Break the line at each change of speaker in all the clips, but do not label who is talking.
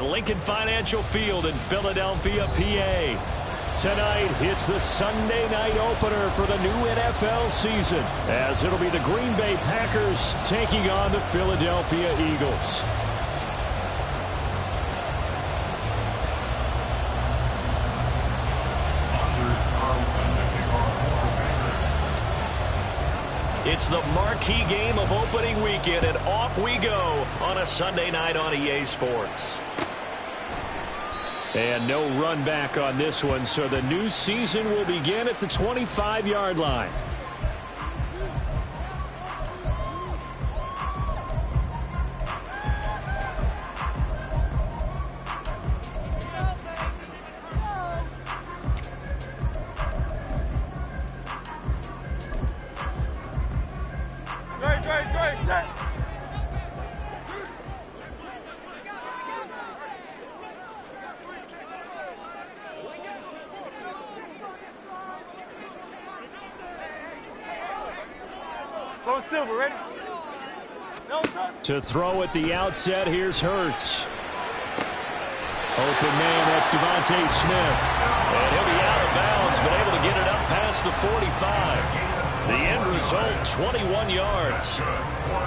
Lincoln Financial Field in Philadelphia, PA. Tonight, it's the Sunday night opener for the new NFL season, as it'll be the Green Bay Packers taking on the Philadelphia Eagles. It's the marquee game of opening weekend, and off we go on a Sunday night on EA Sports. And no run back on this one, so the new season will begin at the 25-yard line.
Silver, ready?
To throw at the outset, here's Hurts. Open man, that's Devontae Smith. And he'll be out of bounds, but able to get it up past the 45. The end result, 21 yards.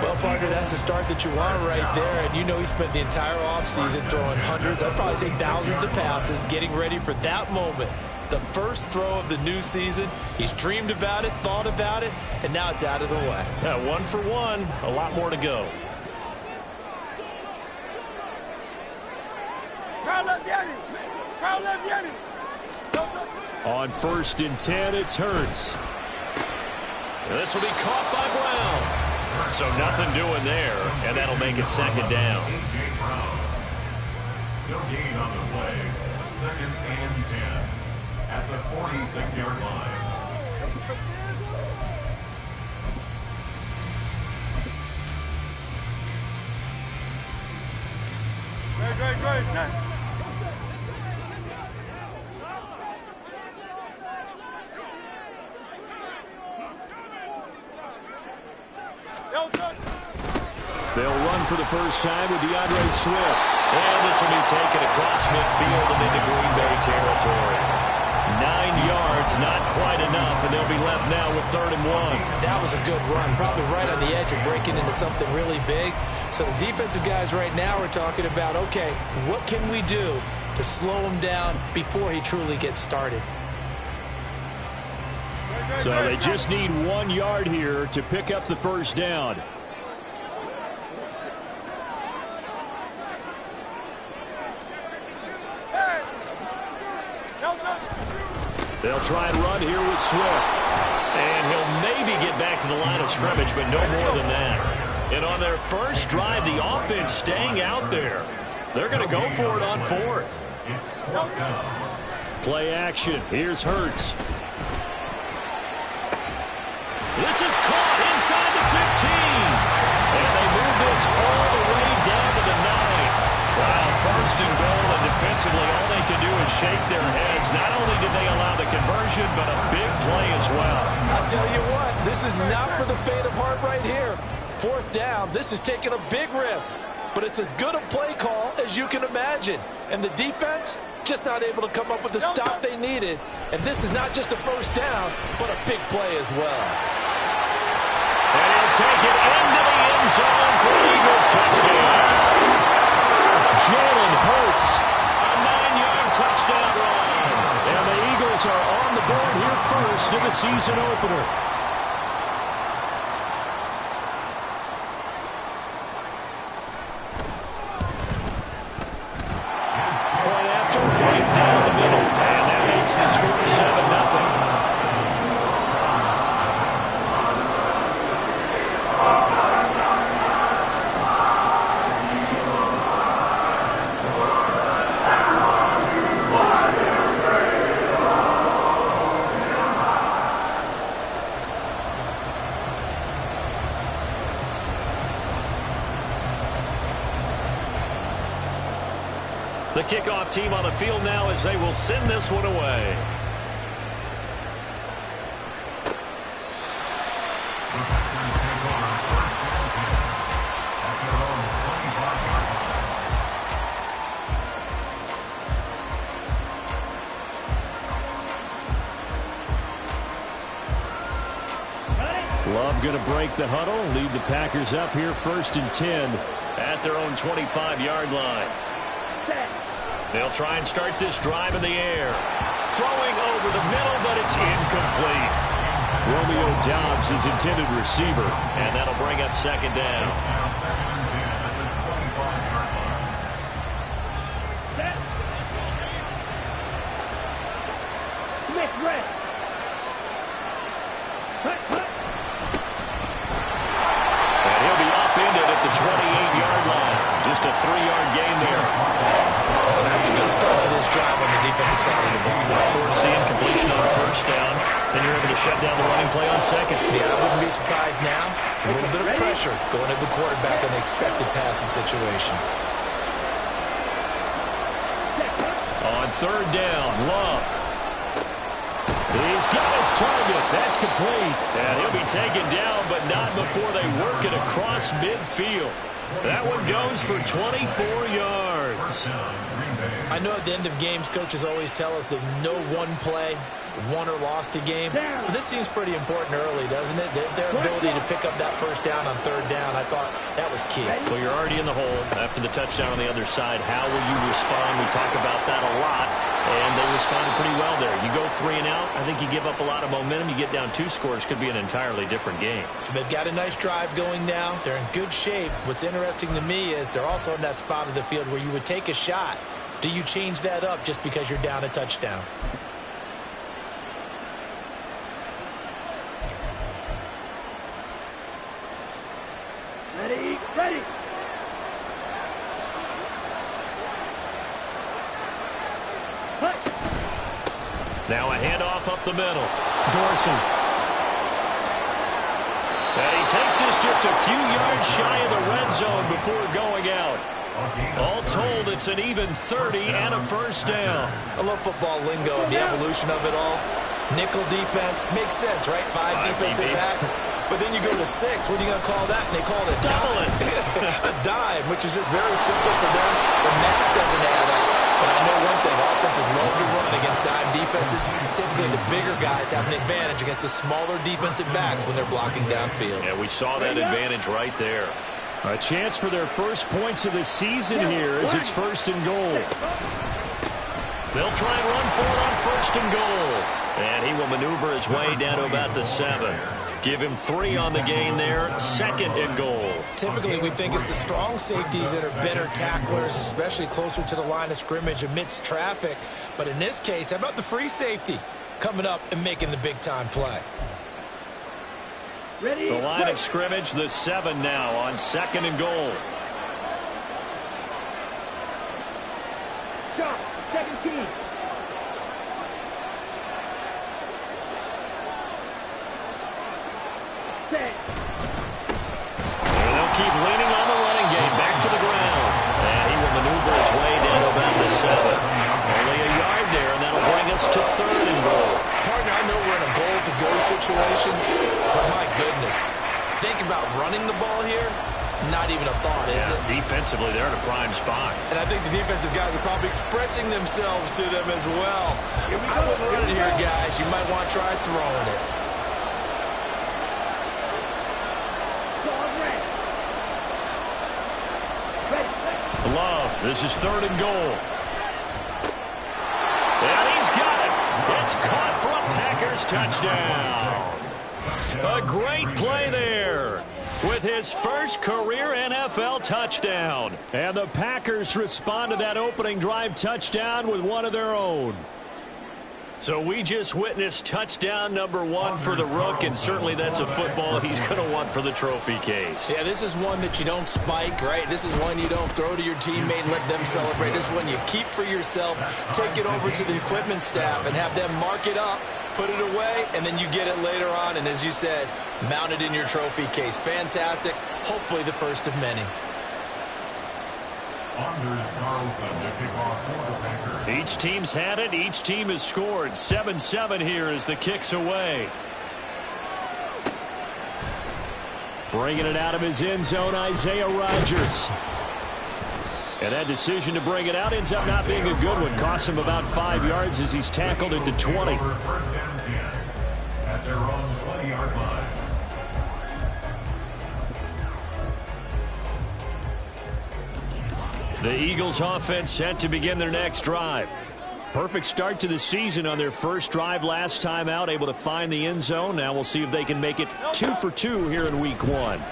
Well, partner, that's the start that you want right there. And you know he spent the entire offseason throwing hundreds, I'd probably say thousands of passes, getting ready for that moment. The first throw of the new season. He's dreamed about it, thought about it, and now it's out of the way.
Yeah, 1 for 1. A lot more to go. On 1st and 10, it's Hurts. This will be caught by Brown. So nothing doing there, and that'll make it 2nd down.
No gain on the play. 2nd and 10 at the 46-yard line.
Great, set.
They'll run for the first time with DeAndre Swift. And this will be taken across midfield and into Green Bay territory. 9 yards, not quite enough, and they'll be left now with 3rd and 1.
That was a good run, probably right on the edge of breaking into something really big. So the defensive guys right now are talking about, okay, what can we do to slow him down before he truly gets started?
So they just need 1 yard here to pick up the first down. They'll try and run here with Swift. And he'll maybe get back to the line of scrimmage, but no more than that. And on their first drive, the offense staying out there. They're going to go for it on 4th. Play action. Here's Hurts. This is caught inside the 15. And they move this all the way down to the 9. Wow, 1st and goal, and defensively all they can do is shake their heads. Not only did they allow the conversion, but a big play as well.
I'll tell you what, this is not for the faint of heart right here. 4th down, this is taking a big risk. But it's as good a play call as you can imagine. And the defense, just not able to come up with the stop they needed. And this is not just a 1st down, but a big play as well.
And he'll take it into the end zone for the Eagles touchdown. Jalen Hurts, a 9-yard touchdown run. And the Eagles are on the board here first in the season opener. Point after, right down the middle. And that makes the score 7-0. The kickoff team on the field now as they will send this one away. Love going to break the huddle, lead the Packers up here 1st and 10 at their own 25-yard line. They'll try and start this drive in the air. Throwing over the middle, but it's incomplete. Romeo Doubs is intended receiver, and that'll bring up 2nd down. And he'll be upended at the 28-yard line. Just a 3-yard gain there.
That's a good start to this drive on the defensive side of the ball.
Force the incompletion on 1st down. Then you're able to shut down the running play on 2nd.
Yeah, I wouldn't be surprised now. A little bit of pressure going at the quarterback in the expected passing situation.
On 3rd down, Love. He's got his target. That's complete. And he'll be taken down, but not before they work it across midfield. That one goes for 24 yards.
I know at the end of games, coaches always tell us that no one play won or lost a game. But this seems pretty important early, doesn't it? Their ability to pick up that 1st down on 3rd down, I thought that was key.
Well, you're already in the hole after the touchdown on the other side. How will you respond? We talk about that a lot, and they responded pretty well there. You go 3 and out, I think you give up a lot of momentum. You get down 2 scores, could be an entirely different game.
So they've got a nice drive going now. They're in good shape. What's interesting to me is they're also in that spot of the field where you would take a shot. Do you change that up just because you're down a touchdown?
Ready.
Now a handoff up the middle. Dorsey. And he takes this just a few yards shy of the red zone before going out. All told, it's an even 30 and a 1st down.
I love football lingo and the evolution of it all. Nickel defense makes sense, right? 5 defensive backs. But then you go to 6. What are you going to call that? And they call it a dime. A dime, which is just very simple for them. The math doesn't add up. But I know one thing. Offenses love to run against dime defenses. Typically, the bigger guys have an advantage against the smaller defensive backs when they're blocking downfield.
Yeah, we saw that advantage right there. A chance for their first points of the season here as it's 1st and goal. They'll try and run for it on 1st and goal. And he will maneuver his way down to about the 7. Give him 3 on the gain there. 2nd and goal.
Typically, we think it's the strong safeties that are better tacklers, especially closer to the line of scrimmage amidst traffic. But in this case, how about the free safety coming up and making the big-time play?
Ready.
The line of scrimmage, the 7 now on 2nd and goal.
Shot. 2nd team.
They'll keep leaning on the running game. Back to the ground. And he will maneuver his way down to about the 7. Only a yard there, and that'll bring us to 3rd and goal.
Partner, I know we're in a goal-to-go situation, but my goodness, think about running the ball here. Not even a thought, is it?
Defensively, they're in a prime spot.
And I think the defensive guys are probably expressing themselves to them as well. I wouldn't run it here, guys. You might want to try throwing it.
Love, this is 3rd and goal. And he's got it. It's caught for a Packers touchdown. A great play there with his first career NFL touchdown. And the Packers respond to that opening drive touchdown with one of their own. So we just witnessed touchdown number 1 for the Rook, and certainly that's a football he's going to want for the trophy case.
Yeah, this is one that you don't spike, right? This is one you don't throw to your teammate and let them celebrate. This is one you keep for yourself, take it over to the equipment staff and have them mark it up, put it away, and then you get it later on, and as you said, mount it in your trophy case. Fantastic. Hopefully the first of many.
Anders Carlson to kick off for the Packers.
Each team's had it. Each team has scored. 7-7 here as the kick's away. Bringing it out of his end zone, Isaiah Rodgers. And that decision to bring it out ends up not being a good one. Costs him about 5 yards as he's tackled at the 20.
1st and 10 at their own 20-yard line.
The Eagles offense set to begin their next drive. Perfect start to the season on their first drive last time out, able to find the end zone. Now we'll see if they can make it 2 for 2 here in week 1. Now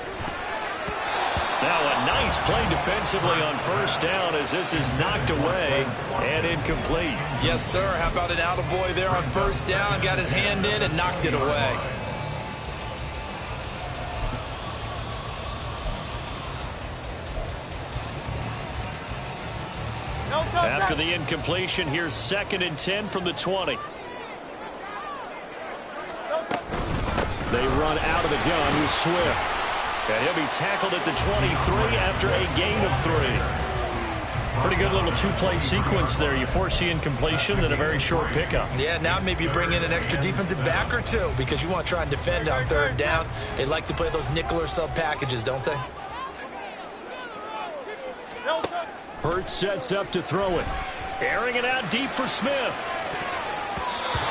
a nice play defensively on first down as this is knocked away and incomplete.
Yes, sir. How about an attaboy there on first down? Got his hand in and knocked it away.
After the incompletion, here's 2nd and 10 from the 20. They run out of the gun with Swift. And he'll be tackled at the 23 after a gain of 3. Pretty good little two-play sequence there. You force the incompletion, then a very short pickup.
Yeah, now maybe bring in an extra defensive back or two because you want to try and defend on 3rd down. They like to play those nickel or sub packages, don't they?
Hurts sets up to throw it. Airing it out deep for Smith.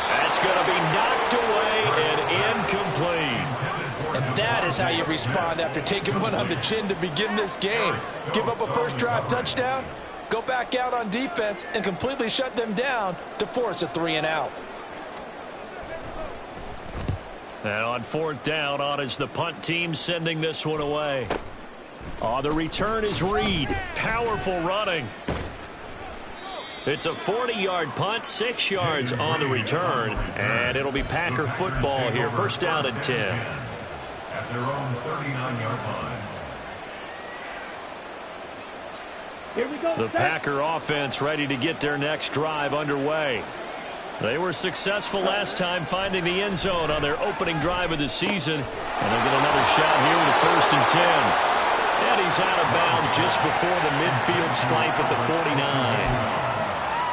That's going to be knocked away and incomplete.
And that is how you respond after taking one on the chin to begin this game. Give up a first drive touchdown, go back out on defense, and completely shut them down to force a 3-and-out.
And on 4th down, on is the punt team sending this one away. The return is Reed. Powerful running. It's a 40-yard punt, 6 yards on the return, and it'll be Packer football here. First down and 10.
At their own 39-yard line.
The Packer offense ready to get their next drive underway. They were successful last time finding the end zone on their opening drive of the season, and they get another shot here with a 1st and 10. And he's out of bounds just before the midfield stripe at the 49.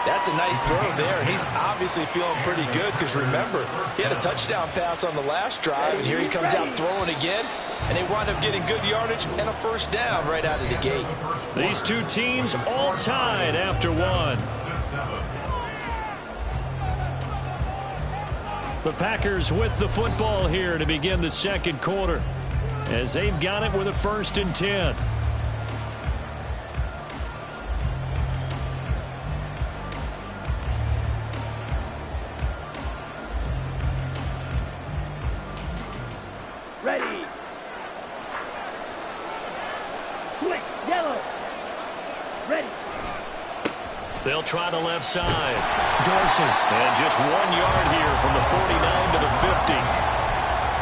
That's a nice throw there, and he's obviously feeling pretty good because, remember, he had a touchdown pass on the last drive, and here he comes out throwing again, and they wind up getting good yardage and a first down right out of the gate.
These two teams all tied after 1. The Packers with the football here to begin the 2nd quarter, as they've got it with a 1st and 10.
Ready. Quick, yellow. Ready.
They'll try the left side. Dorsey. And just 1 yard here from the 49 to the 50.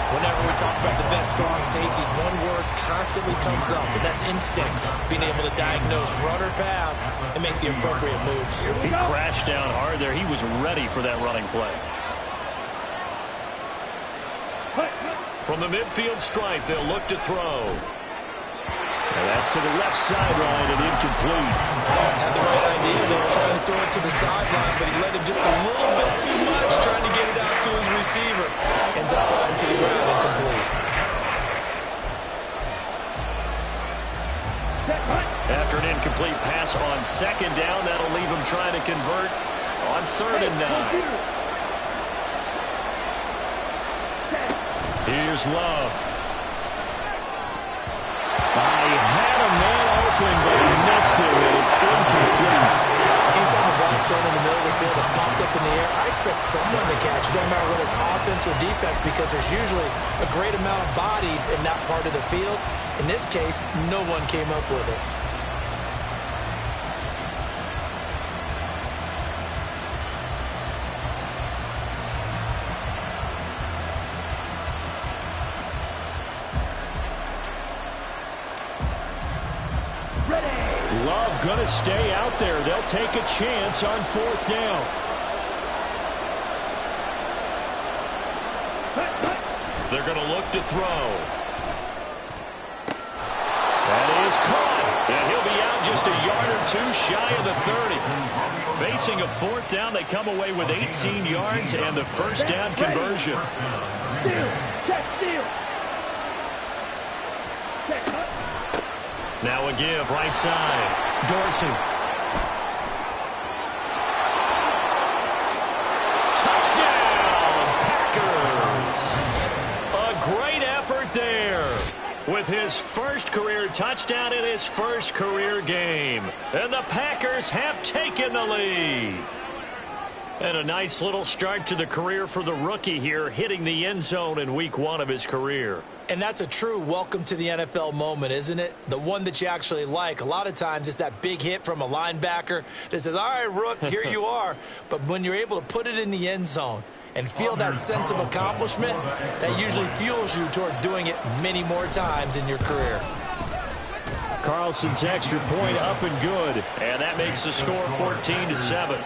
Whenever we talk about the best strong safeties, one word constantly comes up, and that's instincts. Being able to diagnose run or pass and make the appropriate moves.
He crashed down hard there. He was ready for that running play. From the midfield stripe, they'll look to throw. And that's to the left sideline and incomplete.
Had the right idea. They were trying to throw it to the sideline, but he let him just a little bit too much, trying to get it out to his receiver. Ends up falling to the ground incomplete.
After an incomplete pass on 2nd down, that'll leave him trying to convert on 3rd and 9. Here's Love. He had a man open, but he missed him, and it's incomplete.
Anytime the ball is thrown in the middle of the field, it's popped up in the air, I expect someone to catch it. Don't matter whether it's offense or defense, because there's usually a great amount of bodies in that part of the field. In this case, no one came up with it.
Love going to stay out there. They'll take a chance on 4th down. They're going to look to throw. That is caught. And he'll be out just a yard or 2 shy of the 30. Facing a 4th down, they come away with 18 yards and the first down conversion. Now a give, right side. Dorsey. Touchdown, Packers. A great effort there. with his first career touchdown in his first career game. And the Packers have taken the lead. And a nice little start to the career for the rookie here, hitting the end zone in week 1 of his career.
And that's a true welcome to the NFL moment, isn't it? The one that you actually like. A lot of times it's that big hit from a linebacker that says, all right, Rook, here you are. But when you're able to put it in the end zone and feel that sense of accomplishment, that usually fuels you towards doing it many more times in your career.
Carlson's extra point up and good. And that makes the score 14-7.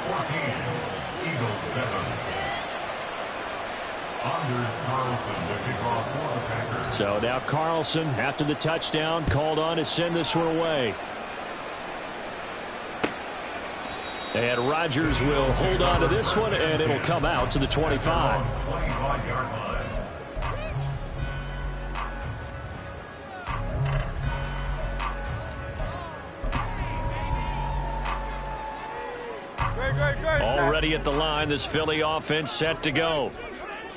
Eagles 7. Anders Carlson to kick off for the Packers.
So now Carlson, after the touchdown, called on to send this one away. And Rodgers will hold on to this one, and it'll come out to the 25.
25-yard line.
Already at the line, this Philly offense set to go.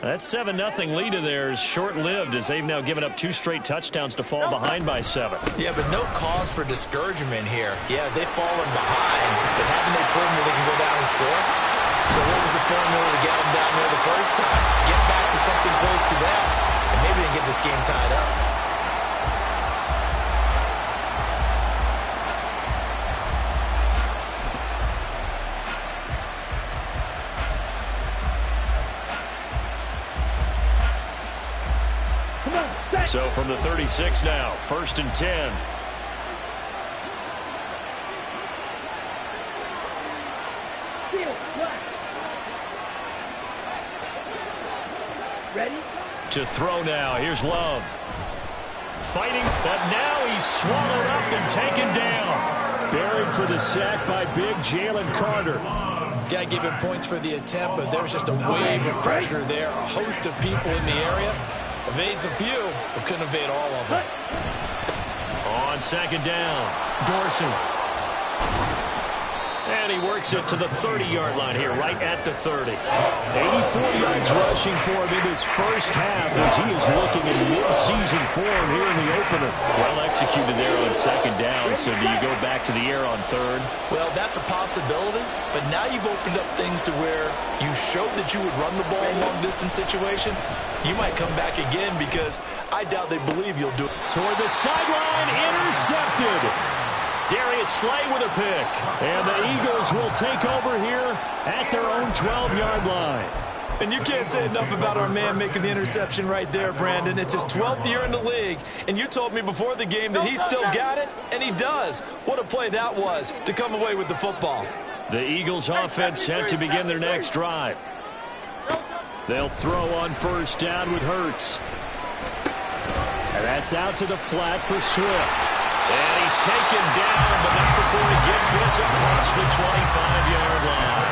That 7-0 lead of theirs short-lived as they've now given up 2 straight touchdowns to fall behind by 7.
Yeah, but no cause for discouragement here. Yeah, they've fallen behind, but haven't they proven that they can go down and score? So what was the formula to get them down there the first time? Get back to something close to that, and maybe they can get this game tied up.
So from the 36 now, 1st and 10.
Ready?
To throw now. Here's Love. Fighting, but now he's swallowed up and taken down. Buried for the sack by big Jalen Carter.
Got to give him points for the attempt, but there's just a wave of pressure there. A host of people in the area. Evades a few, but couldn't evade all of them.
On 2nd down, Dorsey. And he works it to the 30-yard line here, right at the 30.
84 yards rushing for him in his first half as he is looking at mid-season form here in the opener.
Well executed there on 2nd down, so do you go back to the air on 3rd?
Well, that's a possibility, but now you've opened up things to where you showed that you would run the ball in long-distance situation. You might come back again because I doubt they believe you'll do it.
Toward the sideline, intercepted. Darius Slay with a pick. And the Eagles will take over here at their own 12-yard line.
And you can't say enough about our man making the interception right there, Brandon. It's his 12th year in the league, and you told me before the game that he still got it, and he does. What a play that was to come away with the football.
The Eagles offense set to begin their next drive. They'll throw on 1st down with Hurts. And that's out to the flat for Swift. And he's taken down, but not before he gets this across the 25-yard line.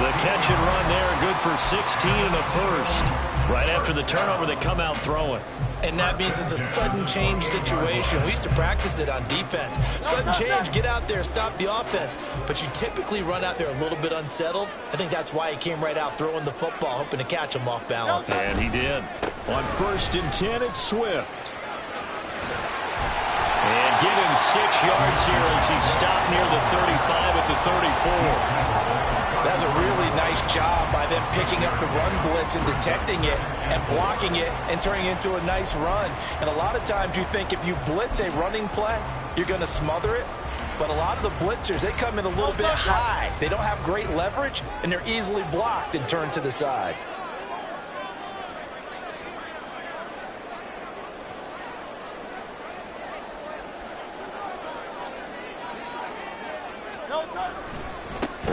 The catch and run there, good for 16 and a first. Right after the turnover, they come out throwing.
And that means it's a sudden change situation. We used to practice it on defense. Sudden change, get out there, stop the offense. But you typically run out there a little bit unsettled. I think that's why he came right out throwing the football, hoping to catch him off balance.
And he did. On 1st and 10, it's Swift. And give him 6 yards here as he stopped near the 35 at the 34.
That's a really nice job by them picking up the run blitz and detecting it and blocking it and turning it into a nice run. And a lot of times you think if you blitz a running play, you're going to smother it. But a lot of the blitzers, they come in a little bit high. They don't have great leverage, and they're easily blocked and turned to the side.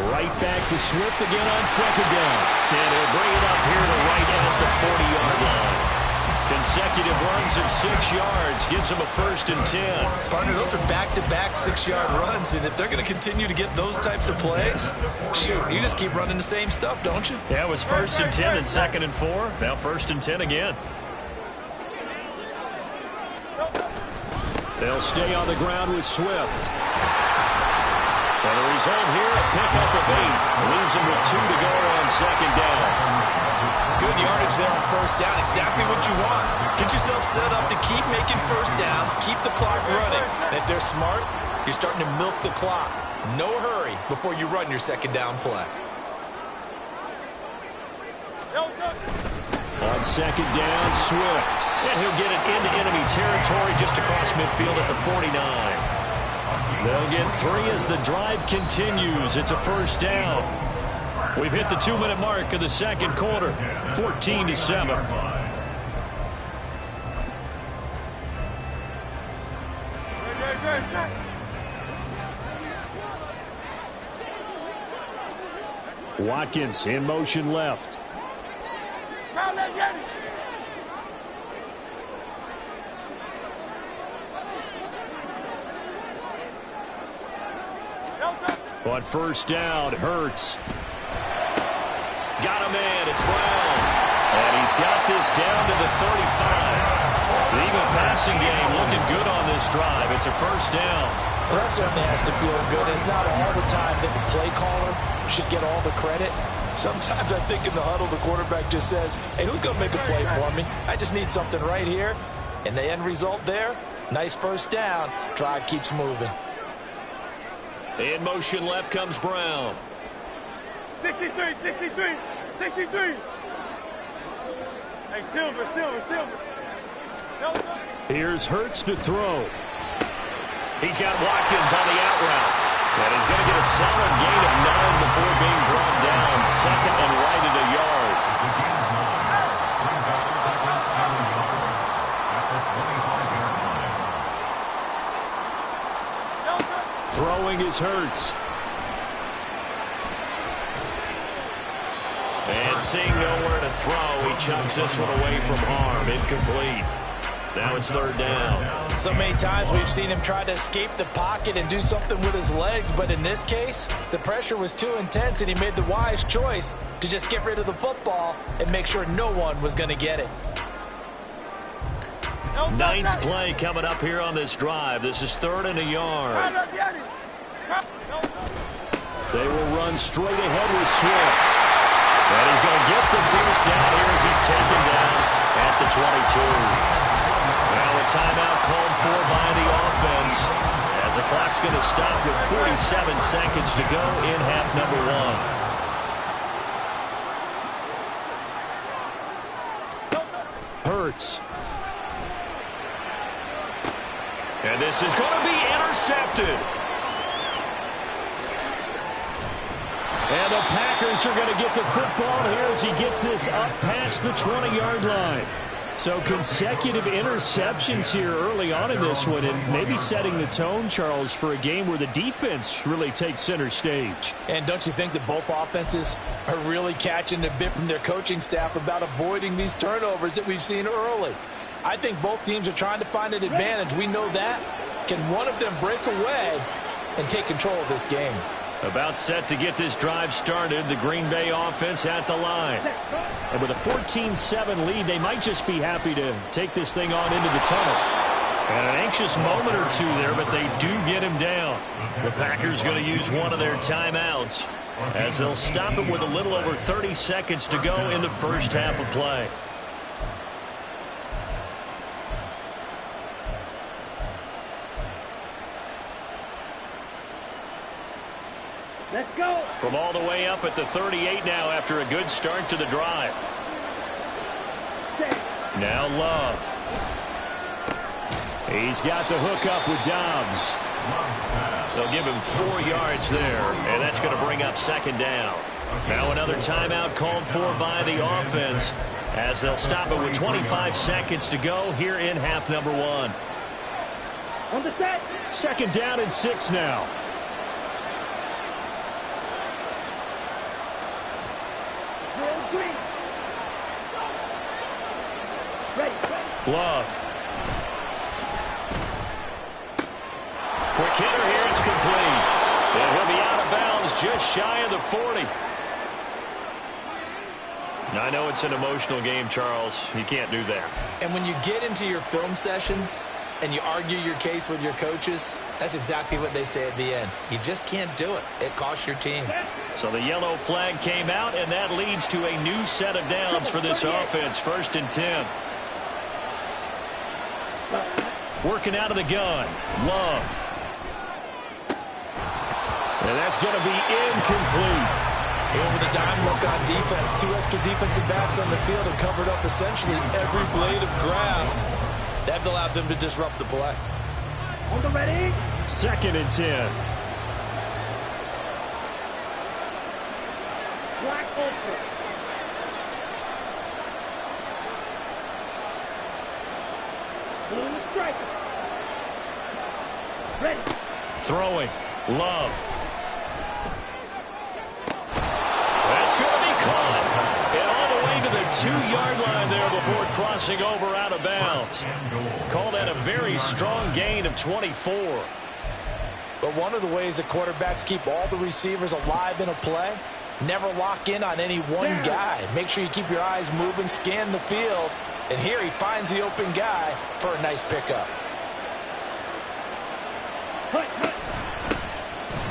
Right back to Swift again on 2nd down. And he'll bring it up here to right at the 40-yard line. Consecutive runs of 6 yards gives him a 1st and 10.
Partner, those are back-to-back 6-yard runs, and if they're going to continue to get those types of plays, shoot, you just keep running the same stuff, don't you?
Yeah, it was 1st and 10 and 2nd and 4. Now 1st and 10 again. They'll stay on the ground with Swift. And the result here, a pickup of 8. Leaves him with 2 to go on second down.
Good yardage there on first down. Exactly what you want. Get yourself set up to keep making first downs, keep the clock running. And if they're smart, you're starting to milk the clock. No hurry before you run your second down play.
On second down, Swift. And he'll get it into enemy territory just across midfield at the 49. They'll get 3 as the drive continues. It's a first down. We've hit the 2-minute mark of the second quarter. 14-7.
Watkins in motion left.
On first down, Hurts. Got a man, it's Brown. And he's got this down to the 35. The Eagle passing game looking good on this drive. It's a first down.
Well, that certainly has to feel good. It's not all the time that the play caller should get all the credit. Sometimes I think in the huddle, the quarterback just says, hey, who's going to make a play for me? I just need something right here. And the end result there, nice first down. Drive keeps moving.
In motion left comes Brown.
63. Hey, Silver.
Here's Hurts to throw.
He's got Watkins on the out route. And he's going to get a solid gain of 9 before being brought down. Second and right at a yard.
Throwing is Hurts.
And seeing nowhere to throw, he chucks this one away from harm. Incomplete. Now it's third down.
So many times we've seen him try to escape the pocket and do something with his legs, but in this case, the pressure was too intense and he made the wise choice to just get rid of the football and make sure no one was going to get it.
Ninth play coming up here on this drive. This is 3rd and a yard.
They will run straight ahead with Swift.
And he's going to get the first down here as he's taken down at the 22. Now a timeout called for by the offense as the clock's going to stop with 47 seconds to go in half number 1.
Hurts.
And this is going to be intercepted.
And the Packers are going to get the football here as he gets this up past the 20-yard line. So consecutive interceptions here early on in this one, and maybe setting the tone, Charles, for a game where the defense really takes center stage.
And don't you think that both offenses are really catching a bit from their coaching staff about avoiding these turnovers that we've seen early? I think both teams are trying to find an advantage. We know that. Can one of them break away and take control of this game?
About set to get this drive started, the Green Bay offense at the line.
And with a 14-7 lead, they might just be happy to take this thing on into the tunnel.
And an anxious moment or two there, but they do get him down. The Packers going to use one of their timeouts as they'll stop it with a little over 30 seconds to go in the first half of play.
Let's go.
From all the way up at the 38 now after a good start to the drive. Now Love.
He's got the hook up with Dobbs.
They'll give him 4 yards there, and that's going to bring up second down. Now another timeout called for by the offense as they'll stop it with 25 seconds to go here in half number 1.
On the set.
Second down and 6 now.
Love. Quick hitter here, it's complete. And he'll be out of bounds just shy of the 40. Now, I know it's an emotional game, Charles. You can't do that.
And when you get into your film sessions, and you argue your case with your coaches, that's exactly what they say at the end. You just can't do it. It costs your team.
So the yellow flag came out, and that leads to a new set of downs for this offense. 1st and 10. Working out of the gun. Love. And that's going to be incomplete.
And with a dime look on defense, 2 extra defensive backs on the field have covered up essentially every blade of grass. That allowed them to disrupt the play.
On the ready.
2nd and 10.
Black open. Blue striker. Ready.
Throwing. Love. That's going to be caught. And all the way to the 2-yard line there before crossing over out of bounds. Call that a very strong gain of 24.
But one of the ways that quarterbacks keep all the receivers alive in a play, never lock in on any one guy. Make sure you keep your eyes moving, scan the field. And here he finds the open guy for a nice pickup.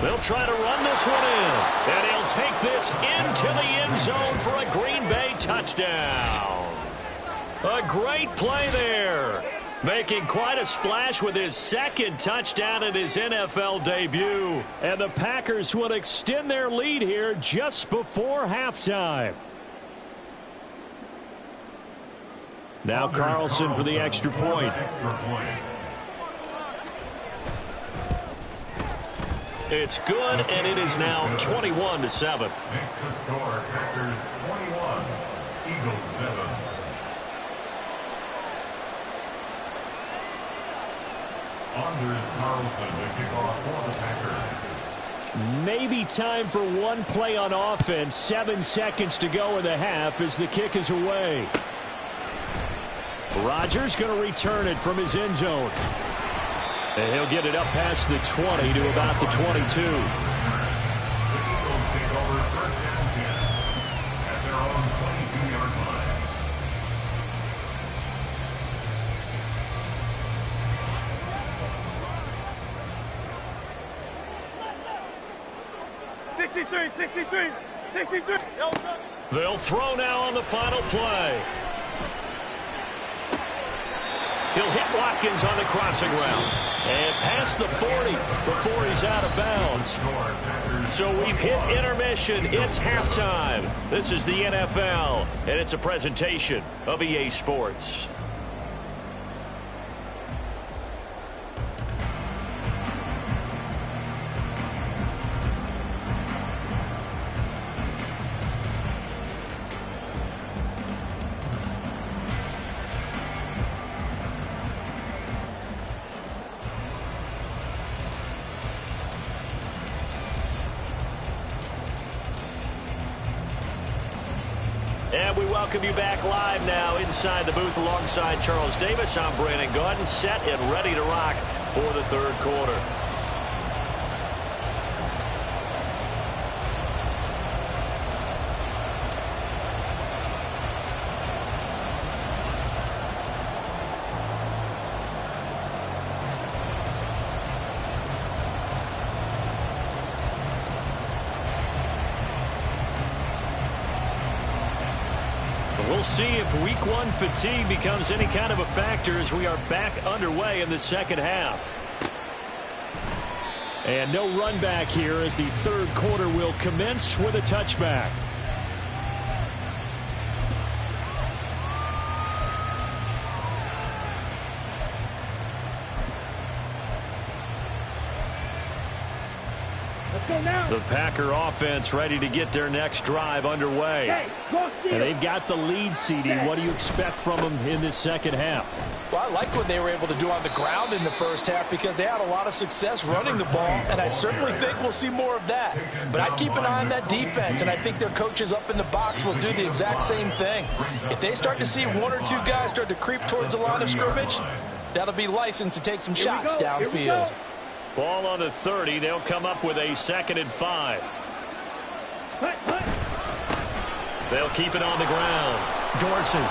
They'll try to run this one in. And he'll take this into the end zone for a Green Bay touchdown. A great play there. Making quite a splash with his 2nd touchdown in his NFL debut. And the Packers will extend their lead here just before halftime. Now Carlson for the extra point. It's good, and it is now 21-7.
Makes the score Packers 21, Eagles 7. Anders Carlson to kick off for the Packers.
Maybe time for one play on offense. 7 seconds to go in the half as the kick is away. Rodgers going to return it from his end zone. And he'll get it up past the 20 to about the 22.
The Eagles take over 1st and 10 at their own 22-yard line.
They'll throw now on the final play. He'll hit Watkins on the crossing route. And past the 40 before he's out of bounds. So we've hit intermission. It's halftime. This is the NFL, and it's a presentation of EA Sports. And we welcome you back live now inside the booth alongside Charles Davis. I'm Brandon Gaudin, set and ready to rock for the 3rd quarter. We'll see if week 1 fatigue becomes any kind of a factor as we are back underway in the 2nd half. And no run back here as the 3rd quarter will commence with a touchback. The Packer offense ready to get their next drive underway. And they've got the lead, CD. What do you expect from them in this 2nd half?
Well, I like what they were able to do on the ground in the 1st half because they had a lot of success running the ball, and I certainly think we'll see more of that. But I'd keep an eye on that defense, and I think their coaches up in the box will do the exact same thing. If they start to see 1 or 2 guys start to creep towards the line of scrimmage, that'll be licensed to take some shots downfield.
Ball on the 30. They'll come up with a 2nd and 5. They'll keep it on the ground. Dorsey.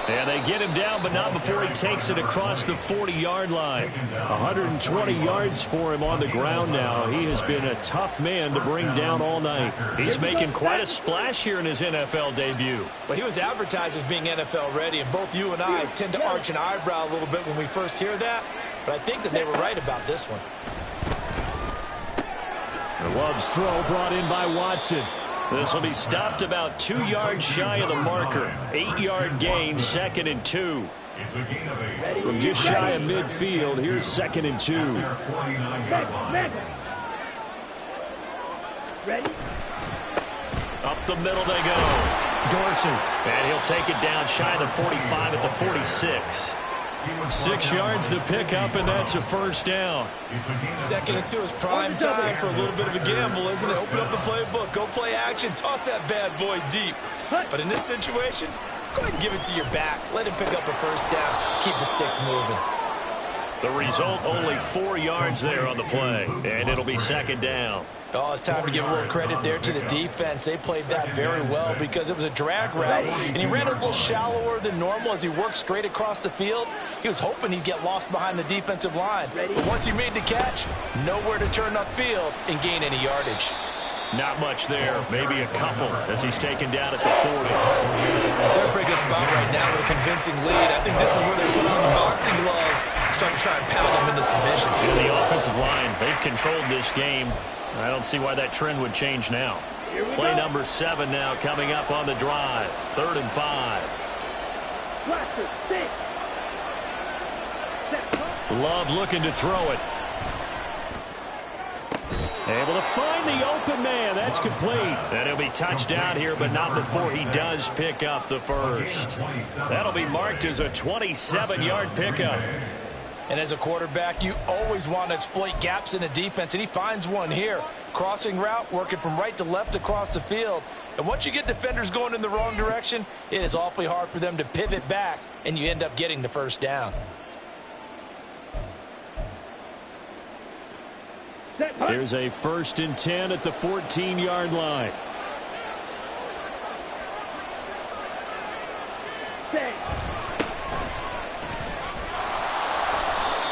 And they get him down, but not before he takes it across the 40-yard line. 120 yards for him on the ground now. He has been a tough man to bring down all night. He's making quite a splash here in his NFL debut.
Well, he was advertised as being NFL ready, and both you and I tend to arch an eyebrow a little bit when we first hear that, but I think that they were right about this one.
Love's throw brought in by Watson. This will be stopped about 2 yards shy of the marker. 8-yard gain, 2nd and 2. From just shy of midfield, here's 2nd and 2.
Ready?
Up the middle they go. Dorsey. And he'll take it down shy of the 45 at the 46. 6 yards to pick up, and that's a first down.
2nd and 2 is prime time for a little bit of a gamble, isn't it? Open up the playbook, go play action, toss that bad boy deep. But in this situation, go ahead and give it to your back. Let him pick up a first down. Keep the sticks moving.
The result, only 4 yards there on the play, and it'll be 2nd down.
Oh, it's time to give a little credit there to the defense. They played that very well because it was a drag route, and he ran a little shallower than normal as he worked straight across the field. He was hoping he'd get lost behind the defensive line. But once he made the catch, nowhere to turn upfield and gain any yardage.
Not much there, maybe a couple as he's taken down at the 40.
They're in a pretty good spot right now with a convincing lead. I think this is where they put on the boxing gloves, start to try and pound them into submission.
And the offensive line, they've controlled this game. I don't see why that trend would change now. Play number 7 now coming up on the drive. 3rd and 5. Love looking to throw it. Able to find the open man. That's complete. And he'll be touched down here, but not before he does pick up the first. That'll be marked as a 27-yard pickup.
And as a quarterback, you always want to exploit gaps in a defense, and he finds one here. Crossing route, working from right to left across the field. And once you get defenders going in the wrong direction, it is awfully hard for them to pivot back, and you end up getting the first down.
Here's a 1st and 10 at the 14-yard line.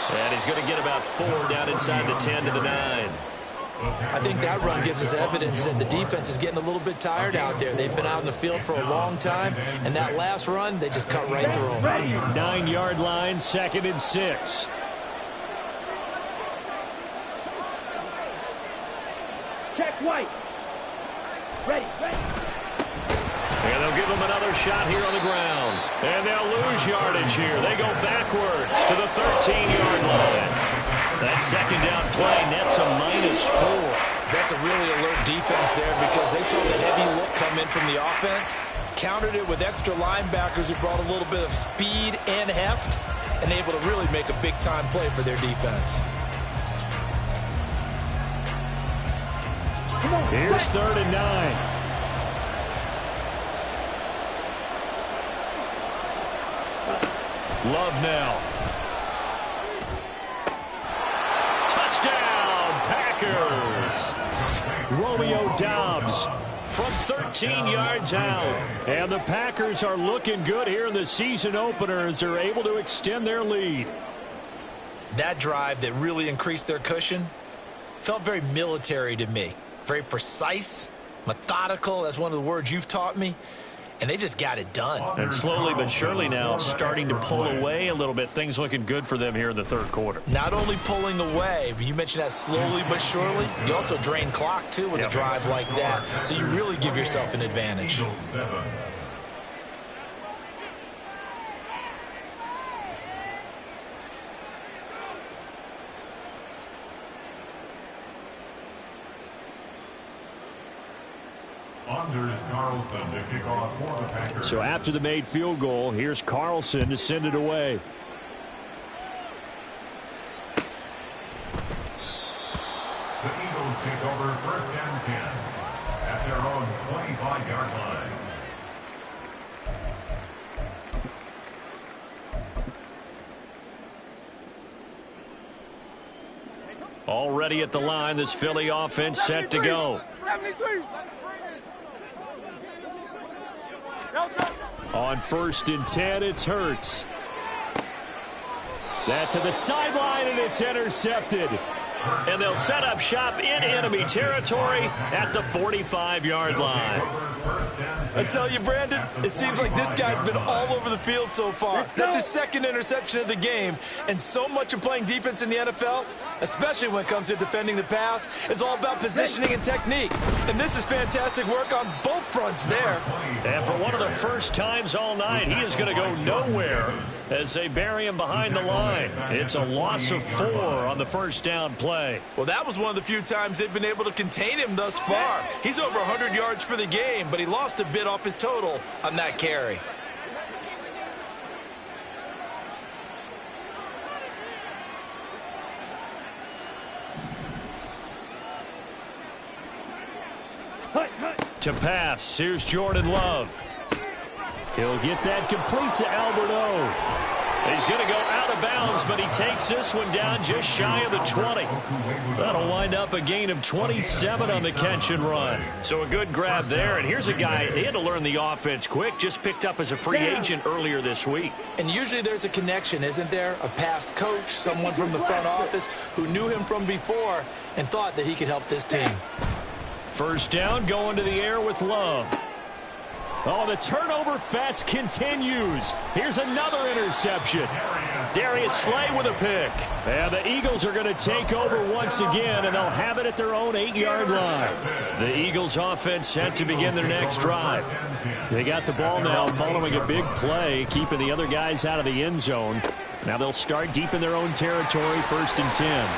And he's going to get about 4 down inside the 10 to the 9.
I think that run gives us evidence that the defense is getting a little bit tired out there. They've been out in the field for a long time, and that last run, they just cut right through them.
9-yard line, 2nd and 6.
Check White. Ready.
And they'll give him another shot here on the ground. And they'll lose yardage here. They go backwards to the 13-yard line. That 2nd down play nets a -4.
That's a really alert defense there because they saw the heavy look come in from the offense, countered it with extra linebackers who brought a little bit of speed and heft, and able to really make a big-time play for their defense.
Here's 3rd and 9. Love now. Touchdown, Packers. Romeo Doubs from 13 yards out. And the Packers are looking good here in the season opener as they're able to extend their lead.
That drive that really increased their cushion felt very military to me. Very precise, methodical. That's one of the words you've taught me. And they just got it done.
And slowly but surely now starting to pull away a little bit. Things looking good for them here in the 3rd quarter.
Not only pulling away, but you mentioned that slowly but surely. You also drain clock, too, with a drive like that. So you really give yourself an advantage.
Carlson to kick off for the Packers.
So after the made field goal, here's Carlson to send it away.
The Eagles take over 1st and 10 at their own 25-yard line.
Already at the line, this Philly offense set to go.
73.
On 1st and 10, it's Hurts. That to the sideline, and it's intercepted.
And they'll set up shop in enemy territory at the 45-yard line.
I tell you, Brandon, it seems like this guy's been all over the field so far. That's his 2nd interception of the game. And so much of playing defense in the NFL, especially when it comes to defending the pass, is all about positioning and technique. And this is fantastic work on both fronts there.
And for one of the first times all night, he is going to go nowhere as they bury him behind the line. It's a loss of 4 on the 1st down play.
Well, that was one of the few times they've been able to contain him thus far. He's over 100 yards for the game, but he lost a bit off his total on that carry.
To pass, here's Jordan Love.
He'll get that complete to Albert O.
He's going to go out of bounds, but he takes this one down just shy of the 20. That'll wind up a gain of 27 on the catch and run. So a good grab there, and here's a guy, he had to learn the offense quick, just picked up as a free agent earlier this week.
And usually there's a connection, isn't there? A past coach, someone from the front office who knew him from before and thought that he could help this team.
1st down, going to the air with Love. Oh, the turnover fest continues. Here's another interception.
Darius Slay with a pick.
And the Eagles are going to take over once again, and they'll have it at their own 8-yard line.
The Eagles offense set to begin their next drive.
They got the ball now following a big play, keeping the other guys out of the end zone. Now they'll start deep in their own territory, 1st and 10.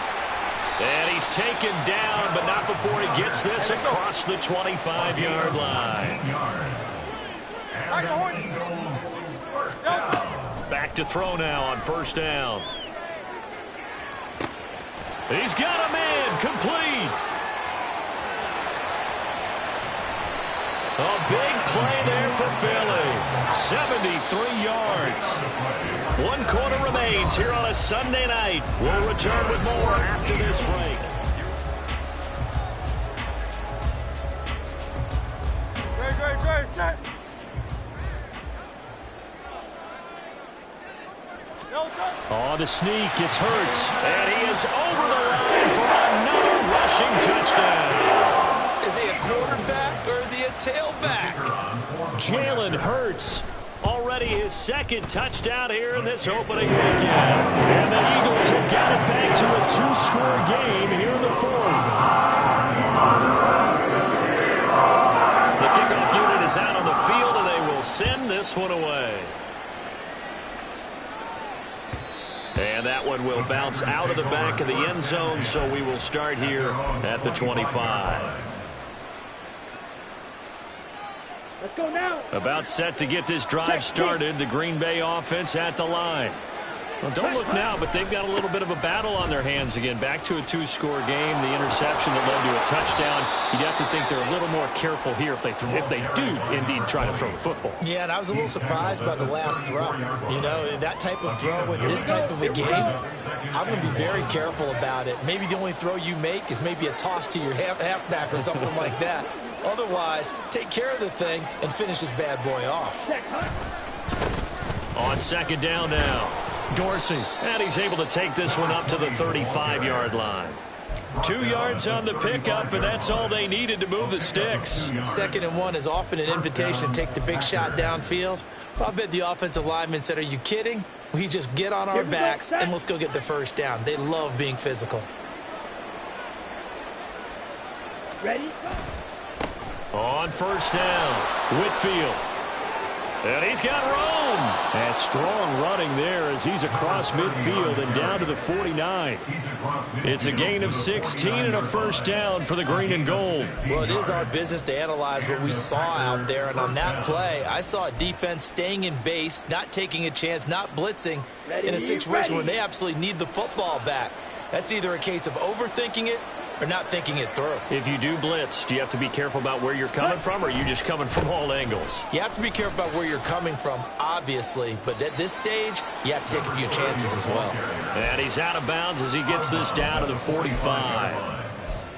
And he's taken down, but not before he gets this across the 25-yard line. Back to throw now on 1st down. He's got a man, complete. A big play there for Philly. 73 yards. 1 quarter remains here on a Sunday night. We'll return with more after this break.
Great, set.
On the sneak, it's Hurts.
And he is over the line for another rushing touchdown.
Is he a quarterback or is he a tailback?
Jalen Hurts.
Already his 2nd touchdown here in this opening weekend. And the Eagles have got it back to a 2-score game here in the 4th. The kickoff unit is out on the field, and they will send this one away. And that one will bounce out of the back of the end zone, so we will start here at the 25.
Let's go now.
About set to get this drive started, the Green Bay offense at the line. Well, don't look now, but they've got a little bit of a battle on their hands again. Back to a 2-score game, the interception that led to a touchdown. You'd have to think they're a little more careful here if they do indeed try to throw the football.
Yeah, and I was a little surprised by the last throw. You know, that type of throw with this type of a game, I'm going to be very careful about it. Maybe the only throw you make is maybe a toss to your halfback or something like that. Otherwise, take care of the thing and finish this bad boy off.
On 2nd down now, Dorsey. And he's able to take this one up to the 35-yard line. 2 yards on the pickup, and that's all they needed to move the sticks.
2nd and 1 is often an invitation to take the big shot downfield. I bet the offensive lineman said, are you kidding? We just get on our backs and let's go get the 1st down. They love being physical.
Ready?
On 1st down, Whitfield. And he's got room.
And strong running there as he's across midfield and down to the 49.
It's a gain of 16 and a 1st down for the green and gold.
Well, it is our business to analyze what we saw out there. And on that play, I saw a defense staying in base, not taking a chance, not blitzing in a situation where they absolutely need the football back. That's either a case of overthinking it or not thinking it through.
If you do blitz, do you have to be careful about where you're coming from, or are you just coming from all angles?
You have to be careful about where you're coming from, obviously, but at this stage, you have to take a few chances as well.
And he's out of bounds as he gets this down to the 45.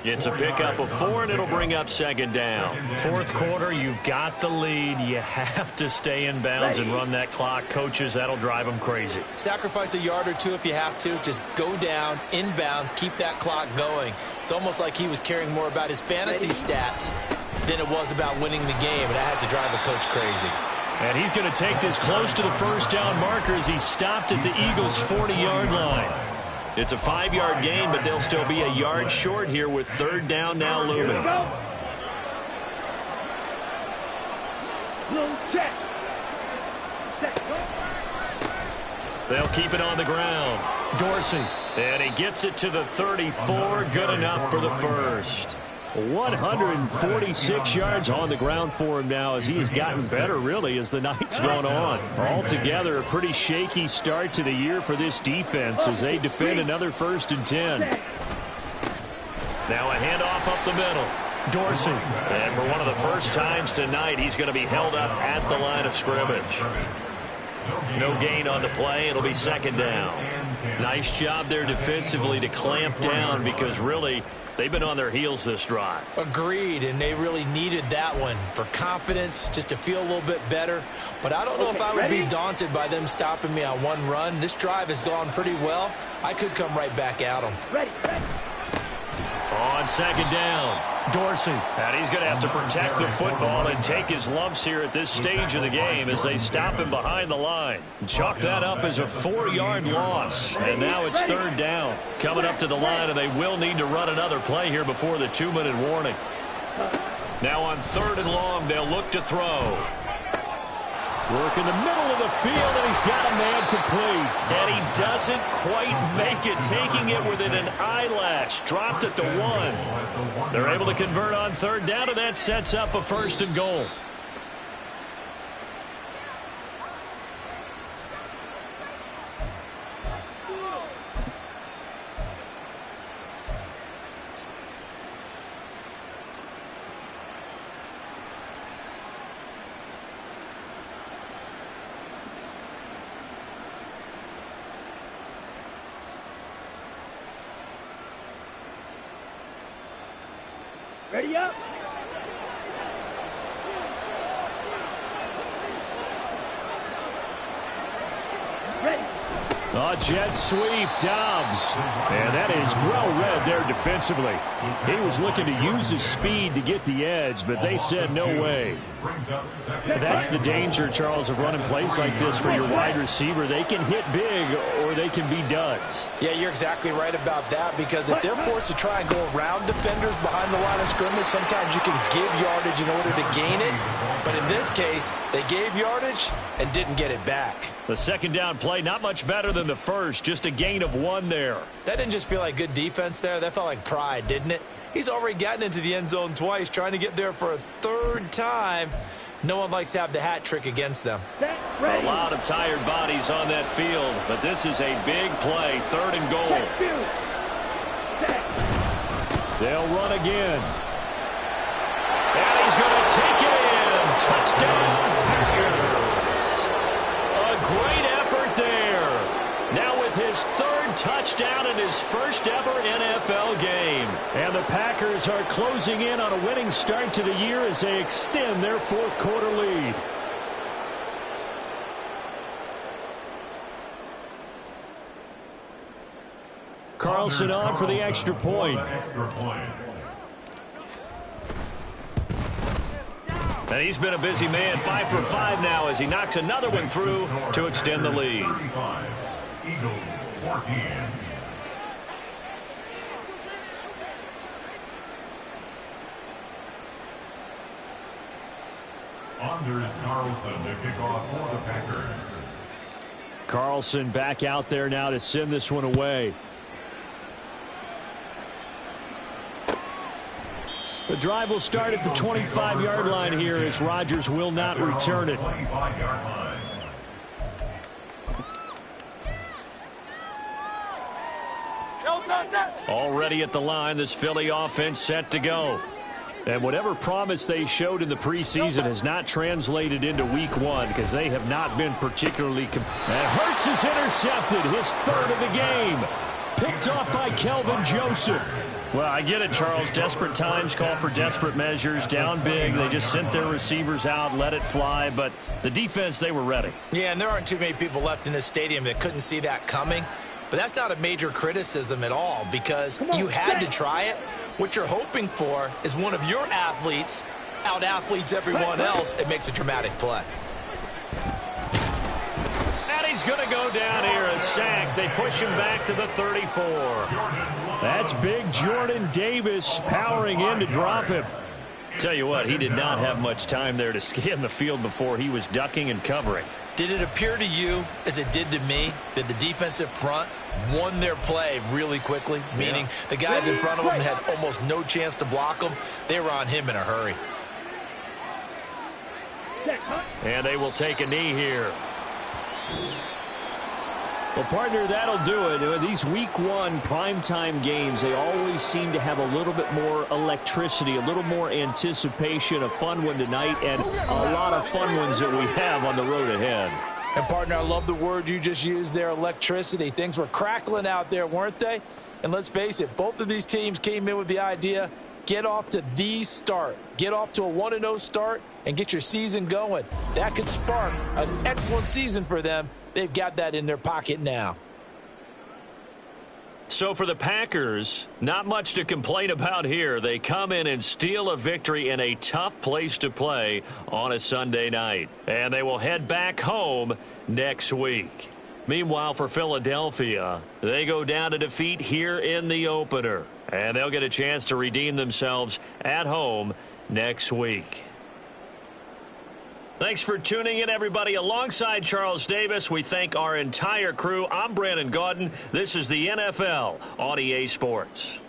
It's a pickup of 4, and it'll bring up second down.
Fourth quarter, you've got the lead. You have to stay in bounds and run that clock. Coaches, that'll drive them crazy.
Sacrifice a yard or two if you have to. Just go down, inbounds, keep that clock going. It's almost like he was caring more about his fantasy stats than it was about winning the game, and that has to drive a coach crazy.
And he's going to take this close to the first down marker as he stopped at the Eagles' 40-yard line.
It's a 5-yard gain, but they'll still be a yard short here with third down now looming. They'll keep it on the ground.
Dorsey.
And he gets it to the 34. Good enough for the first.
146 yards on the ground for him now as he has gotten better, really, as the night's gone on. Altogether, a pretty shaky start to the year for this defense as they defend another 1st and 10.
Now a handoff up the middle.
Dorsey.
And for one of the first times tonight, he's going to be held up at the line of scrimmage. No gain on the play. It'll be second down. Nice job there defensively to clamp down because really they've been on their heels this drive.
Agreed, and they really needed that one for confidence, just to feel a little bit better. But I don't know if I would be daunted by them stopping me on one run. This drive has gone pretty well. I could come right back at them.
On second down,
Dorsey.
and he's going to have to protect the football and take his lumps here at this stage of the game as they stop him behind the line. Chalk that up as a 4-yard loss, and now it's third down. Coming up to the line, and they will need to run another play here before the 2-minute warning. Now on 3rd and long, they'll look to throw.
Work in the middle of the field, and he's got a man complete.
And he doesn't quite make it, taking it within an eyelash. Dropped at the 1. They're able to convert on 3rd down, and that sets up a 1st and goal.
Ready up. Ready.
A jet sweep, Dobbs. And that is well read there defensively. He was looking to use his speed to get the edge, but they said no way. That's the danger, Charles, of running plays like this for your wide receiver. They can hit big or they can be duds.
Yeah, you're exactly right about that, because if they're forced to try and go around defenders behind the line of scrimmage, sometimes you can give yardage in order to gain it. But in this case, they gave yardage and didn't get it back.
The second down play, not much better than the first, just a gain of 1 there.
That didn't just feel like good defense there. That felt like pride, didn't it? He's already gotten into the end zone twice, trying to get there for a 3rd time. No one likes to have the hat trick against them.
A lot of tired bodies on that field, but this is a big play, 3rd and goal.
They'll run again.
And he's going to take it in. Touchdown, Packers. A great effort there. Now with his 3rd touchdown in his first ever NFL game.
And the Packers are closing in on a winning start to the year as they extend their 4th quarter lead. Carlson on for the extra point.
And he's been a busy man, 5 for 5 now as he knocks another one through to extend the lead.
Eagles 14. Anders Carlson to kick off for the Packers.
Carlson back out there now to send this one away. The drive will start at the 25-yard line here as Rodgers will not return it.
25-yard line.
Already at the line, this Philly offense set to go. And whatever promise they showed in the preseason has not translated into week 1 because they have not been particularly And
Hurts is intercepted, his 3rd of the game. Picked off by Kelvin Joseph. Well, I get it, Charles. Desperate times call for desperate measures. Down big, they just sent their receivers out, let it fly. But the defense, they were ready.
Yeah, and there aren't too many people left in this stadium that couldn't see that coming. But that's not a major criticism at all because you had to try it. What you're hoping for is one of your athletes out-athletes everyone else and makes a dramatic play.
And he's going to go down here, a sack. They push him back to the 34. That's big Jordan Davis powering in to drop him. Tell you what, he did not have much time there to scan the field before he was ducking and covering.
Did it appear to you, as it did to me, that the defensive front won their play really quickly? Meaning the guys in front of them had almost no chance to block them. They were on him in a hurry.
And they will take a knee here. Well, partner, that'll do it. These week one primetime games, they always seem to have a little bit more electricity, a little more anticipation. A fun one tonight, and a lot of fun ones that we have on the road ahead.
And, partner, I love the word you just used there, electricity. Things were crackling out there, weren't they? And let's face it, both of these teams came in with the idea, get off to the start. Get off to a 1-0 start and get your season going. That could spark an excellent season for them. They've got that in their pocket now.
So for the Packers, not much to complain about here. They come in and steal a victory in a tough place to play on a Sunday night. And they will head back home next week. Meanwhile, for Philadelphia, they go down to defeat here in the opener. And they'll get a chance to redeem themselves at home next week. Thanks for tuning in, everybody. Alongside Charles Davis, we thank our entire crew. I'm Brandon Gaudin. This is the NFL on EA Sports.